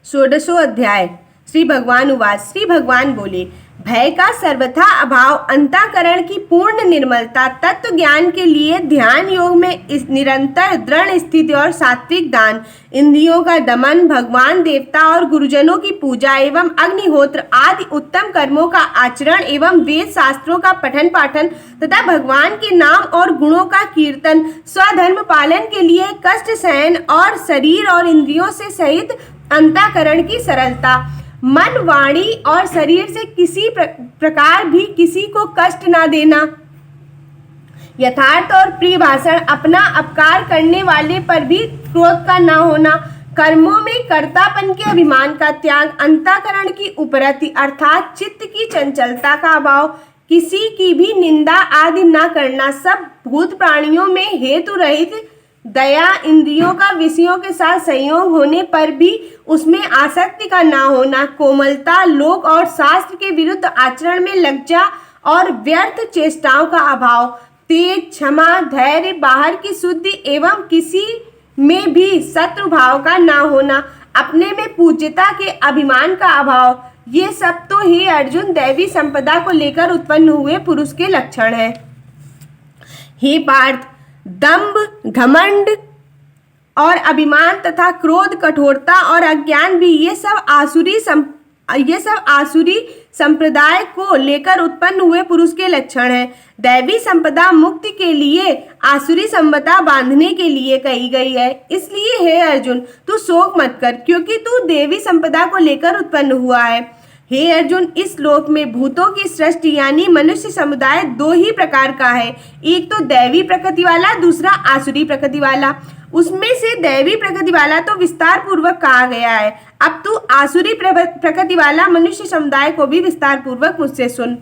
षोडशो अध्याय। श्री भगवान उवाच। श्री भगवान बोले, भय का सर्वथा अभाव, अंतःकरण की पूर्ण निर्मलता, तत्व ज्ञान के लिए ध्यान योग में इस निरंतर दृढ़ स्थिति और सात्विक दान, इंद्रियों का दमन, भगवान देवता और गुरुजनों की पूजा एवं अग्निहोत्र आदि उत्तम कर्मों का आचरण एवं वेद शास्त्रों का पठन पाठन तथा भगवान के नाम और गुणों का कीर्तन, स्वधर्म पालन के लिए कष्ट सहन और शरीर और इंद्रियों से सहित अंतःकरण की सरलता, मन वाणी और शरीर से किसी प्रकार भी किसी को कष्ट ना देना, यथार्थ और प्रिय भाषण, अपना अपकार करने वाले पर भी क्रोध का ना होना, कर्मों में कर्तापन के अभिमान का त्याग, अंतःकरण की उपरति अर्थात चित्त की चंचलता का अभाव, किसी की भी निंदा आदि ना करना, सब भूत प्राणियों में हेतु रहित दया, इंद्रियों का विषयों के साथ संयोग होने पर भी उसमें आसक्ति का ना होना, कोमलता, लोक और शास्त्र के विरुद्ध आचरण में लज्जा और व्यर्थ चेष्टाओं का अभाव, तेज, क्षमा, धैर्य, बाहर की शुद्धि एवं किसी में भी शत्रु भाव का ना होना, अपने में पूज्यता के अभिमान का अभाव, ये सब तो हे अर्जुन दैवी संपदा को लेकर उत्पन्न हुए पुरुष के लक्षण है। हे पार्थ, दंभ, घमंड और अभिमान तथा क्रोध, कठोरता और अज्ञान भी ये सब आसुरी संप्रदाय को लेकर उत्पन्न हुए पुरुष के लक्षण हैं। दैवी संपदा मुक्ति के लिए आसुरी संपदा बांधने के लिए कही गई है। इसलिए हे अर्जुन, तू शोक मत कर, क्योंकि तू देवी संपदा को लेकर उत्पन्न हुआ है। हे अर्जुन, इस लोक में भूतों की सृष्टि यानी मनुष्य समुदाय दो ही प्रकार का है, एक तो दैवी प्रकृति वाला, दूसरा आसुरी प्रकृति वाला। उसमें से दैवी प्रकृति वाला तो विस्तार पूर्वक कहा गया है। अब तू आसुरी प्रकृति वाला मनुष्य समुदाय को भी विस्तार पूर्वक मुझसे सुन।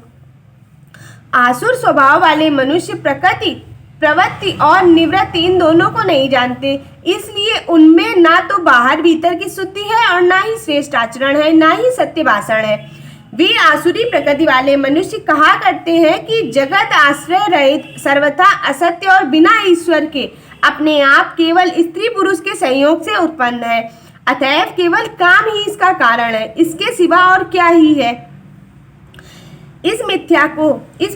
आसुर स्वभाव वाले मनुष्य प्रकृति, प्रवृत्ति और निवृत्ति इन दोनों को नहीं जानते, इसलिए उनमें ना तो बाहर भीतर की शुद्धि है और ना ही श्रेष्ठ आचरण है, ना ही सत्य भाषण है। वे आसुरी प्रकृति वाले मनुष्य कहा करते हैं कि जगत आश्रय रहित, सर्वथा असत्य और बिना ईश्वर के अपने आप केवल स्त्री पुरुष के संयोग से उत्पन्न है, अतएव केवल काम ही इसका कारण है, इसके सिवा और क्या ही है। इस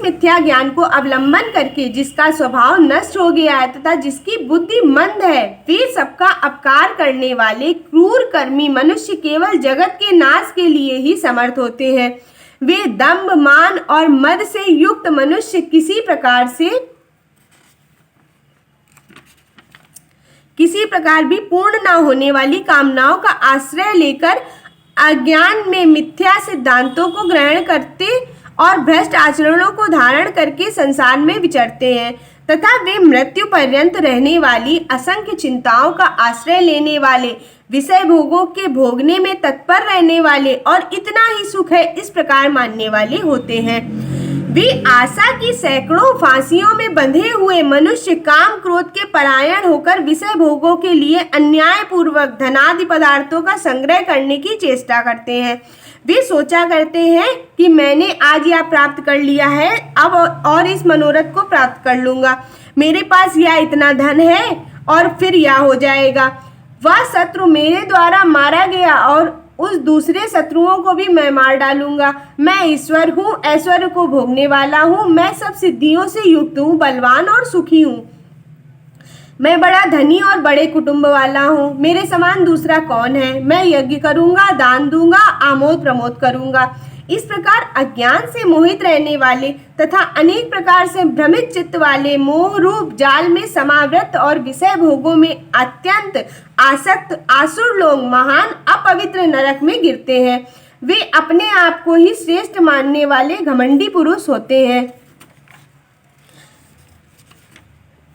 मिथ्या ज्ञान को अवलंबन करके जिसका स्वभाव नष्ट हो गया है तथा जिसकी बुद्धि मंद है, वे सबका अपकार करने वाले क्रूर कर्मी मनुष्य केवल जगत के नाश के लिए ही समर्थ होते हैं। वे दंभ, मान और मद से युक्त मनुष्य किसी प्रकार भी पूर्ण न होने वाली कामनाओं का आश्रय लेकर अज्ञान में मिथ्या सिद्धांतों को ग्रहण करते और भ्रष्ट आचरणों को धारण करके संसार में विचरते हैं तथा वे मृत्यु पर्यंत रहने वाली असंख्य चिंताओं का आश्रय लेने वाले, विषय भोगों के भोगने में तत्पर रहने वाले और इतना ही सुख है इस प्रकार मानने वाले होते हैं। वे आशा की सैकड़ों फांसियों में बंधे हुए मनुष्य काम क्रोध के परायण होकर विषय भोगों के लिए अन्याय पूर्वक धनादि पदार्थों का संग्रह करने की चेष्टा करते हैं। वे सोचा करते हैं कि मैंने आज यह प्राप्त कर लिया है, अब और इस मनोरथ को प्राप्त कर लूंगा, मेरे पास यह इतना धन है और फिर यह हो जाएगा। वह शत्रु मेरे द्वारा मारा गया और उस दूसरे शत्रुओं को भी मैं मार डालूंगा। मैं ईश्वर हूँ, ऐश्वर्य को भोगने वाला हूँ, मैं सब सिद्धियों से युक्त हूँ, बलवान और सुखी हूँ, मैं बड़ा धनी और बड़े कुटुंब वाला हूँ, मेरे समान दूसरा कौन है। मैं यज्ञ करूंगा, दान दूंगा, आमोद प्रमोद करूंगा। इस प्रकार अज्ञान से मोहित रहने वाले तथा अनेक प्रकार से भ्रमित चित्त वाले मोह रूप जाल में समावृत और विषय भोगों में अत्यंत आसक्त आसुर लोग महान अपवित्र नरक में गिरते हैं। वे अपने आप को ही श्रेष्ठ मानने वाले घमंडी पुरुष होते हैं।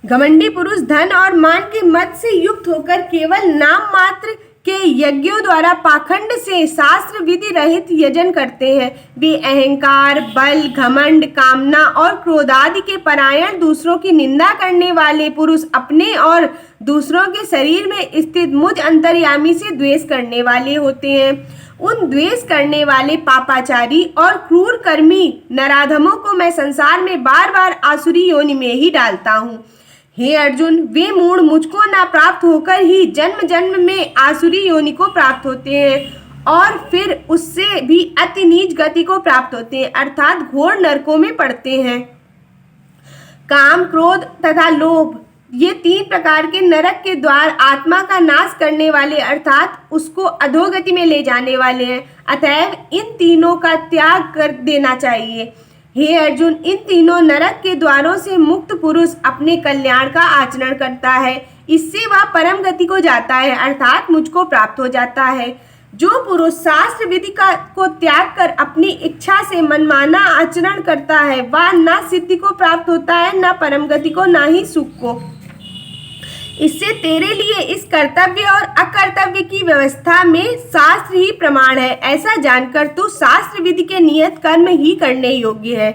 घमंडी पुरुष धन और मान के मद से युक्त होकर केवल नाम मात्र के यज्ञों द्वारा पाखंड से शास्त्र विधि रहित यजन करते हैं। वे अहंकार, बल, घमंड, कामना और क्रोधादि के परायण, दूसरों की निंदा करने वाले पुरुष अपने और दूसरों के शरीर में स्थित मुझ अंतर्यामी से द्वेष करने वाले होते हैं। उन द्वेष करने वाले पापाचारी और क्रूर कर्मी नराधमों को मैं संसार में बार बार आसुरी योनि में ही डालता हूँ। हे अर्जुन, वे मूढ़ मुझको न प्राप्त होकर ही जन्म जन्म में आसुरी योनि को प्राप्त होते हैं और फिर उससे भी अति नीच गति को प्राप्त होते हैं, अर्थात घोर नरकों में पड़ते हैं। काम, क्रोध तथा लोभ, ये 3 प्रकार के नरक के द्वार आत्मा का नाश करने वाले अर्थात उसको अधोगति में ले जाने वाले हैं। अतएव इन तीनों का त्याग कर देना चाहिए। हे अर्जुन, इन तीनों नरक के द्वारों से मुक्त पुरुष अपने कल्याण का आचरण करता है, इससे वह परम गति को जाता है, अर्थात मुझको प्राप्त हो जाता है। जो पुरुष शास्त्र विधि को त्याग कर अपनी इच्छा से मनमाना आचरण करता है, वह न सिद्धि को प्राप्त होता है, न परम गति को, न ही सुख को। इससे तेरे लिए इस कर्तव्य और अकर्तव्य की व्यवस्था में शास्त्र ही प्रमाण है। ऐसा जानकर तू शास्त्र विधि के नियत कर्म ही करने योग्य है।